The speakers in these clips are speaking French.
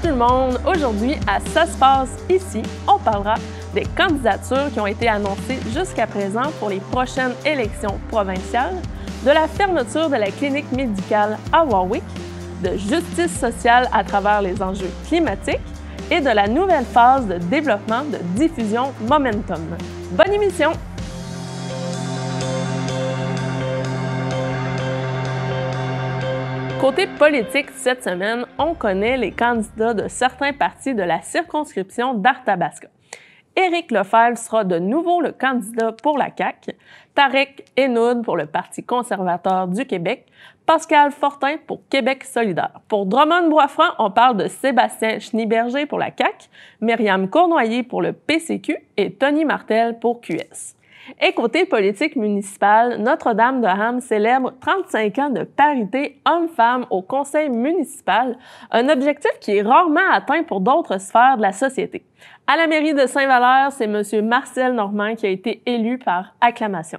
tout le monde! Aujourd'hui, à Ça se passe ici, on parlera des candidatures qui ont été annoncées jusqu'à présent pour les prochaines élections provinciales, de la fermeture de la clinique médicale à Warwick, de justice sociale à travers les enjeux climatiques et de la nouvelle phase de développement de Diffusion Momentum. Bonne émission! Côté politique, cette semaine, on connaît les candidats de certains partis de la circonscription d'Arthabasca. Éric Lefebvre sera de nouveau le candidat pour la CAQ, Tarek Henoud pour le Parti conservateur du Québec, Pascal Fortin pour Québec solidaire. Pour Drummond-Boisfranc, on parle de Sébastien Schneeberger pour la CAQ, Myriam Cournoyer pour le PCQ et Tony Martel pour QS. Et côté politique municipale, Notre-Dame-de-Ham célèbre 35 ans de parité homme-femme au conseil municipal, un objectif qui est rarement atteint pour d'autres sphères de la société. À la mairie de Saint-Valère, c'est M. Marcel Normand qui a été élu par acclamation.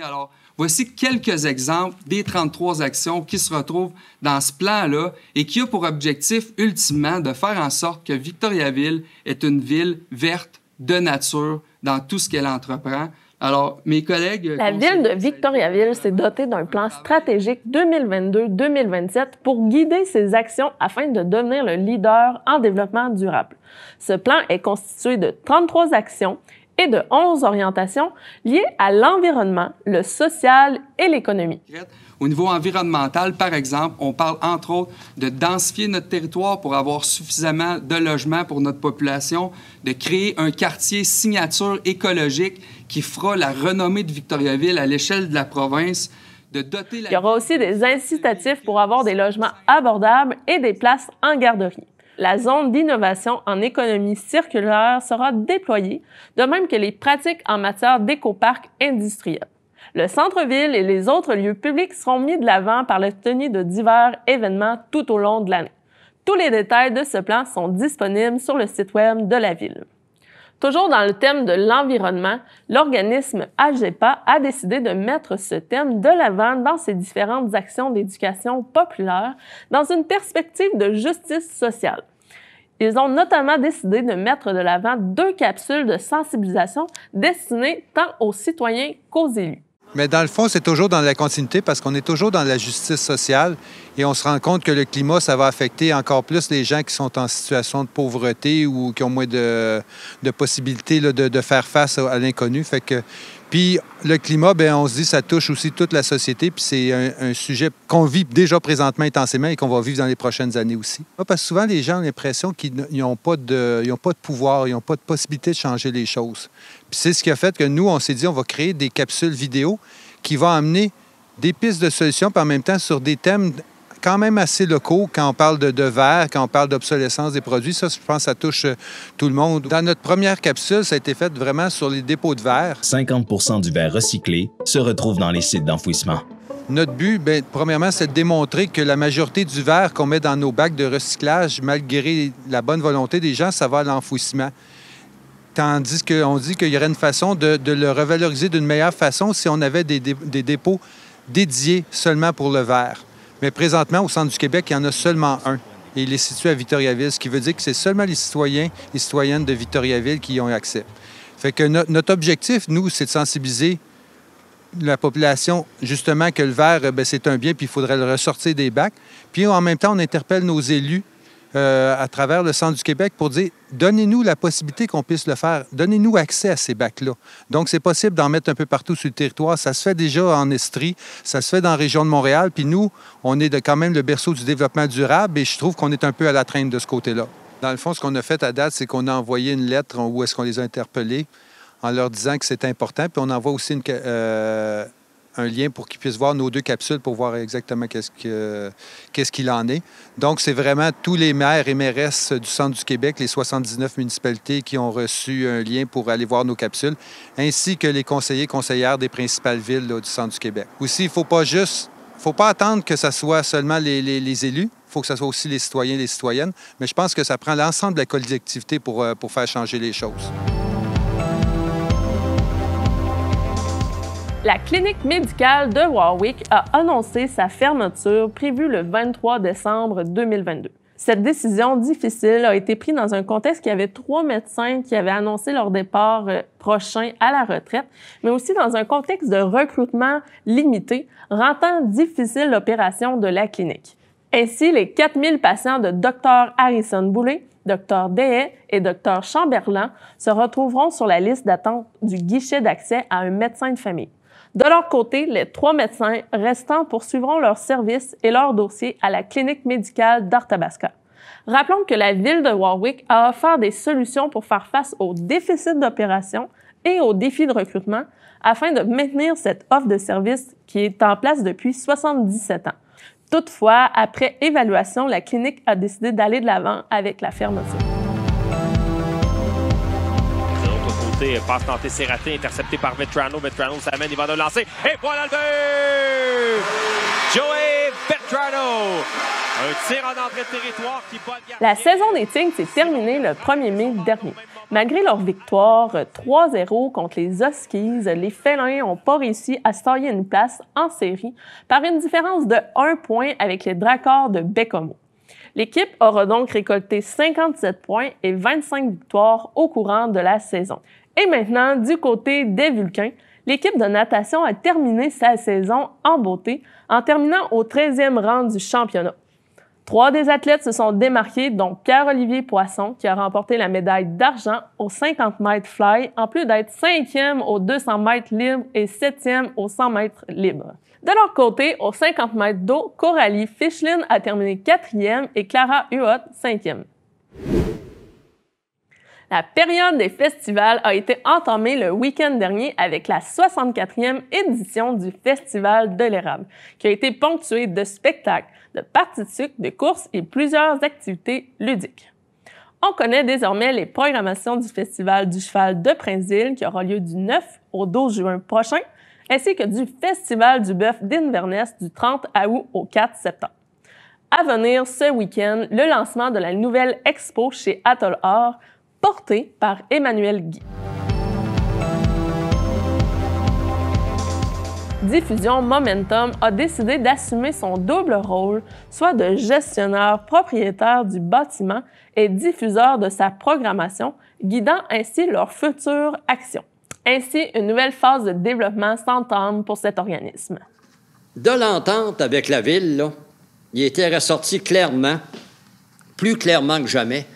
Alors, voici quelques exemples des 33 actions qui se retrouvent dans ce plan-là et qui a pour objectif ultimement de faire en sorte que Victoriaville est une ville verte de nature dans tout ce qu'elle entreprend. Alors, mes collègues... La ville de Victoriaville s'est dotée d'un plan stratégique 2022-2027 pour guider ses actions afin de devenir le leader en développement durable. Ce plan est constitué de 33 actions et de 11 orientations liées à l'environnement, le social et l'économie. Au niveau environnemental, par exemple, on parle entre autres de densifier notre territoire pour avoir suffisamment de logements pour notre population, de créer un quartier signature écologique qui fera la renommée de Victoriaville à l'échelle de la province, de doter la... Il y aura aussi des incitatifs pour avoir des logements abordables et des places en garderie. La zone d'innovation en économie circulaire sera déployée, de même que les pratiques en matière d'écoparc industriel. Le centre-ville et les autres lieux publics seront mis de l'avant par la tenue de divers événements tout au long de l'année. Tous les détails de ce plan sont disponibles sur le site web de la ville. Toujours dans le thème de l'environnement, l'organisme AGEPA a décidé de mettre ce thème de l'avant dans ses différentes actions d'éducation populaire dans une perspective de justice sociale. Ils ont notamment décidé de mettre de l'avant 2 capsules de sensibilisation destinées tant aux citoyens qu'aux élus. Mais dans le fond, c'est toujours dans la continuité parce qu'on est toujours dans la justice sociale et on se rend compte que le climat, ça va affecter encore plus les gens qui sont en situation de pauvreté ou qui ont moins de possibilités là, de faire face à l'inconnu. Puis le climat, bien, on se dit ça touche aussi toute la société, puis c'est un sujet qu'on vit déjà présentement intensément et qu'on va vivre dans les prochaines années aussi. Parce que souvent, les gens ont l'impression qu'ils n'ont pas de pouvoir, ils n'ont pas de possibilité de changer les choses. Puis c'est ce qui a fait que nous, on s'est dit, on va créer des capsules vidéo qui vont amener des pistes de solutions, puis en même temps sur des thèmes quand même assez locaux, quand on parle de verre, quand on parle d'obsolescence des produits. Ça, je pense, ça touche tout le monde. Dans notre première capsule, ça a été fait vraiment sur les dépôts de verre. 50 du verre recyclé se retrouve dans les sites d'enfouissement. Notre but, bien, premièrement, c'est de démontrer que la majorité du verre qu'on met dans nos bacs de recyclage, malgré la bonne volonté des gens, ça va à l'enfouissement. Tandis qu'on dit qu'il y aurait une façon de le revaloriser d'une meilleure façon si on avait des dépôts dédiés seulement pour le verre. Mais présentement, au centre du Québec, il y en a seulement un. Et il est situé à Victoriaville, ce qui veut dire que c'est seulement les citoyens et citoyennes de Victoriaville qui y ont accès. Fait que notre objectif, nous, c'est de sensibiliser la population, justement, que le verre, bien, c'est un bien, puis il faudrait le ressortir des bacs. Puis en même temps, on interpelle nos élus à travers le centre du Québec pour dire « Donnez-nous la possibilité qu'on puisse le faire. Donnez-nous accès à ces bacs-là. » Donc, c'est possible d'en mettre un peu partout sur le territoire. Ça se fait déjà en Estrie, ça se fait dans la région de Montréal. Puis nous, on est quand même le berceau du développement durable et je trouve qu'on est un peu à la traîne de ce côté-là. Dans le fond, ce qu'on a fait à date, c'est qu'on a envoyé une lettre où est-ce qu'on les a interpellés en leur disant que c'est important. Puis on envoie aussi un lien pour qu'ils puissent voir nos 2 capsules pour voir exactement qu'est-ce qu'il en est. Donc, c'est vraiment tous les maires et mairesses du centre du Québec, les 79 municipalités qui ont reçu un lien pour aller voir nos capsules, ainsi que les conseillers et conseillères des principales villes là, du centre du Québec. Aussi, il ne faut pas attendre que ce soit seulement les élus. Il faut que ce soit aussi les citoyens et les citoyennes. Mais je pense que ça prend l'ensemble de la collectivité pour faire changer les choses. La clinique médicale de Warwick a annoncé sa fermeture prévue le 23 décembre 2022. Cette décision difficile a été prise dans un contexte où il y avait 3 médecins qui avaient annoncé leur départ prochain à la retraite, mais aussi dans un contexte de recrutement limité, rendant difficile l'opération de la clinique. Ainsi, les 4000 patients de Dr Harrison Boulay, Dr Dehay et Dr Chamberlain se retrouveront sur la liste d'attente du guichet d'accès à un médecin de famille. De leur côté, les 3 médecins restants poursuivront leur service et leur dossier à la clinique médicale d'Arthabasca. Rappelons que la ville de Warwick a offert des solutions pour faire face aux déficits d'opération et aux défis de recrutement afin de maintenir cette offre de service qui est en place depuis 77 ans. Toutefois, après évaluation, la clinique a décidé d'aller de l'avant avec la fermeture. De l'autre côté, passe tentée, c'est raté, intercepté par Vetrano. Vetrano s'amène, il va le lancer. Et voilà le but! Joey Vetrano! Un tir en entrée de territoire qui bat le gardien. La saison des Tigres s'est terminée le 1er mai dernier. Malgré leur victoire 3-0 contre les Huskies, les Félins n'ont pas réussi à se tailler une place en série par une différence de 1 point avec les Dracars de Baie-Comeau. L'équipe aura donc récolté 57 points et 25 victoires au courant de la saison. Et maintenant, du côté des Vulcains, l'équipe de natation a terminé sa saison en beauté en terminant au 13e rang du championnat. 3 des athlètes se sont démarqués, dont Pierre-Olivier Poisson, qui a remporté la médaille d'argent au 50 mètres fly, en plus d'être 5e au 200 mètres libre et 7e au 100 mètres libre. De leur côté, au 50 mètres d'eau, Coralie Fichlin a terminé 4e et Clara Huot 5e. La période des festivals a été entamée le week-end dernier avec la 64e édition du Festival de l'érable, qui a été ponctuée de spectacles, de parties de sucre, de courses et plusieurs activités ludiques. On connaît désormais les programmations du Festival du cheval de Princeville qui aura lieu du 9 au 12 juin prochain, ainsi que du Festival du bœuf d'Inverness du 30 août au 4 septembre. À venir ce week-end, le lancement de la nouvelle expo chez Atoll Or, portée par Emmanuel Guy. Diffusion Momentum a décidé d'assumer son double rôle, soit de gestionnaire propriétaire du bâtiment et diffuseur de sa programmation, guidant ainsi leur future action. Ainsi, une nouvelle phase de développement s'entame pour cet organisme. De l'entente avec la Ville, là, il était ressorti clairement, plus clairement que jamais,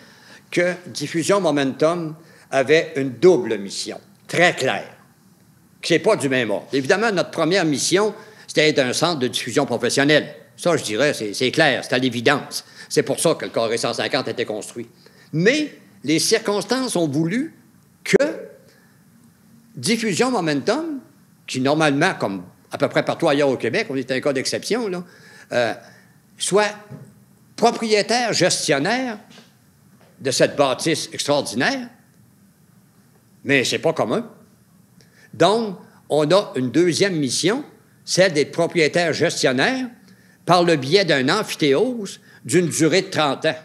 que Diffusion Momentum avait une double mission, très claire, qui n'est pas du même ordre. Évidemment, notre première mission, c'était être un centre de diffusion professionnelle. Ça, je dirais, c'est clair, c'est à l'évidence. C'est pour ça que le Carré 150 a été construit. Mais les circonstances ont voulu que Diffusion Momentum, qui normalement, comme à peu près partout ailleurs au Québec, on est un cas d'exception, là, soit propriétaire, gestionnaire de cette bâtisse extraordinaire, mais c'est pas commun. Donc, on a une deuxième mission, celle d'être propriétaire gestionnaire par le biais d'un amphithéose d'une durée de 30 ans.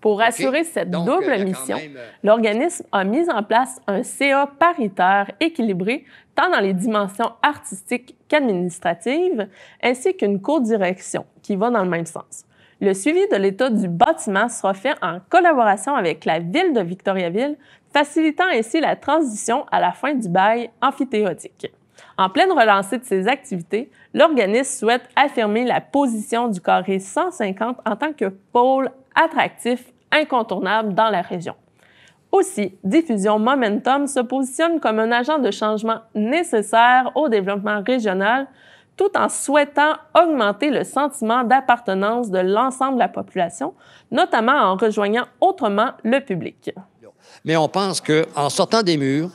Pour assurer cette double mission, l'organisme a mis en place un CA paritaire équilibré tant dans les dimensions artistiques qu'administratives, ainsi qu'une co-direction qui va dans le même sens. Le suivi de l'état du bâtiment sera fait en collaboration avec la Ville de Victoriaville, facilitant ainsi la transition à la fin du bail amphithéotique. En pleine relancée de ses activités, l'organisme souhaite affirmer la position du Carré 150 en tant que pôle attractif incontournable dans la région. Aussi, Diffusion Momentum se positionne comme un agent de changement nécessaire au développement régional, tout en souhaitant augmenter le sentiment d'appartenance de l'ensemble de la population, notamment en rejoignant autrement le public. Mais on pense qu'en sortant des murs,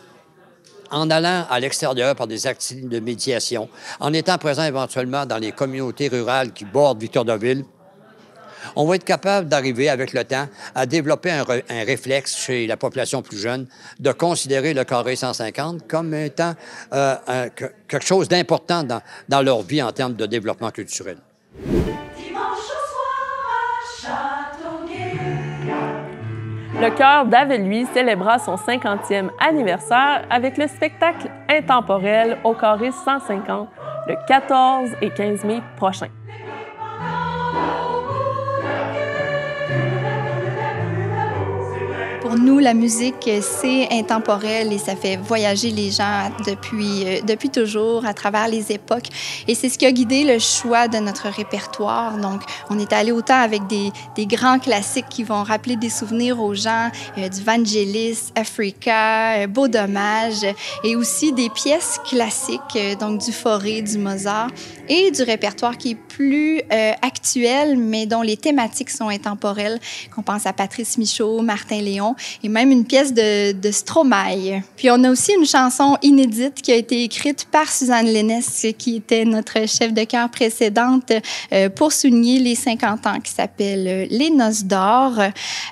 en allant à l'extérieur par des activités de médiation, en étant présent éventuellement dans les communautés rurales qui bordent Victoriaville, on va être capable d'arriver avec le temps à développer un réflexe chez la population plus jeune de considérer le Carré 150 comme étant quelque chose d'important dans leur vie en termes de développement culturel. Le chœur d'Aveluy célébrera son 50e anniversaire avec le spectacle intemporel au Carré 150 le 14 et 15 mai prochain. Pour nous, la musique, c'est intemporel et ça fait voyager les gens depuis toujours, à travers les époques. Et c'est ce qui a guidé le choix de notre répertoire. Donc, on est allé autant avec des grands classiques qui vont rappeler des souvenirs aux gens, du Vangelis, Africa, Beau Dommage, et aussi des pièces classiques, donc du Fauré, du Mozart, et du répertoire qui est plus actuel, mais dont les thématiques sont intemporelles. On pense à Patrice Michaud, Martin Léon, et même une pièce de Stromae. Puis on a aussi une chanson inédite qui a été écrite par Suzanne Lénès, qui était notre chef de chœur précédente, pour souligner les 50 ans, qui s'appelle Les Noces d'or.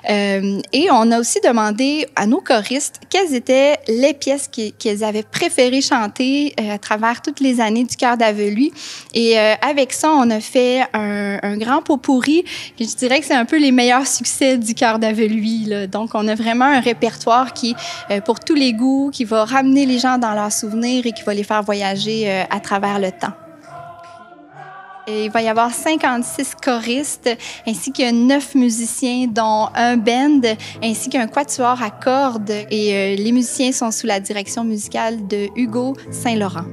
Et on a aussi demandé à nos choristes quelles étaient les pièces qu'ils avaient préféré chanter à travers toutes les années du Chœur d'Aveluy. Et avec ça, on a fait un grand pot-pourri. Je dirais que c'est un peu les meilleurs succès du Chœur d'Aveluy, là. Donc, on a vraiment un répertoire qui, pour tous les goûts, qui va ramener les gens dans leurs souvenirs et qui va les faire voyager à travers le temps. Et il va y avoir 56 choristes, ainsi que 9 musiciens, dont un band, ainsi qu'un quatuor à cordes. Et les musiciens sont sous la direction musicale de Hugo Saint-Laurent.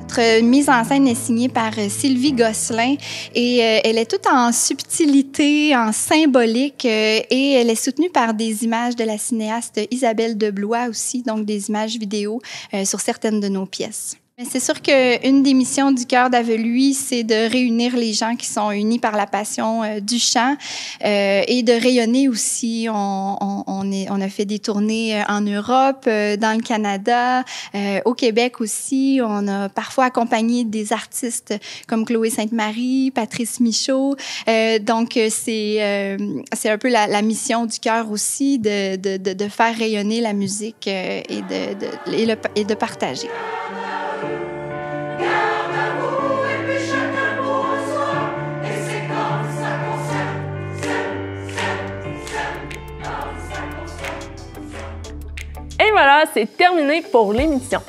Notre mise en scène est signée par Sylvie Gosselin et elle est toute en subtilité, en symbolique et elle est soutenue par des images de la cinéaste Isabelle Deblois aussi, donc des images vidéo sur certaines de nos pièces. C'est sûr qu'une des missions du Chœur d'Aveluy, c'est de réunir les gens qui sont unis par la passion du chant et de rayonner aussi. On a fait des tournées en Europe, dans le Canada, au Québec aussi. On a parfois accompagné des artistes comme Chloé Sainte-Marie, Patrice Michaud. Donc, c'est un peu la mission du chœur aussi de faire rayonner la musique et de partager. Et voilà, c'est terminé pour l'émission.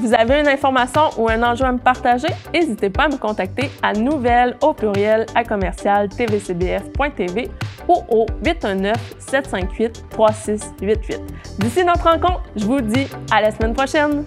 Vous avez une information ou un enjeu à me partager? N'hésitez pas à me contacter à nouvelles@tvcbf.tv ou au 819-758-3688. D'ici notre rencontre, je vous dis à la semaine prochaine!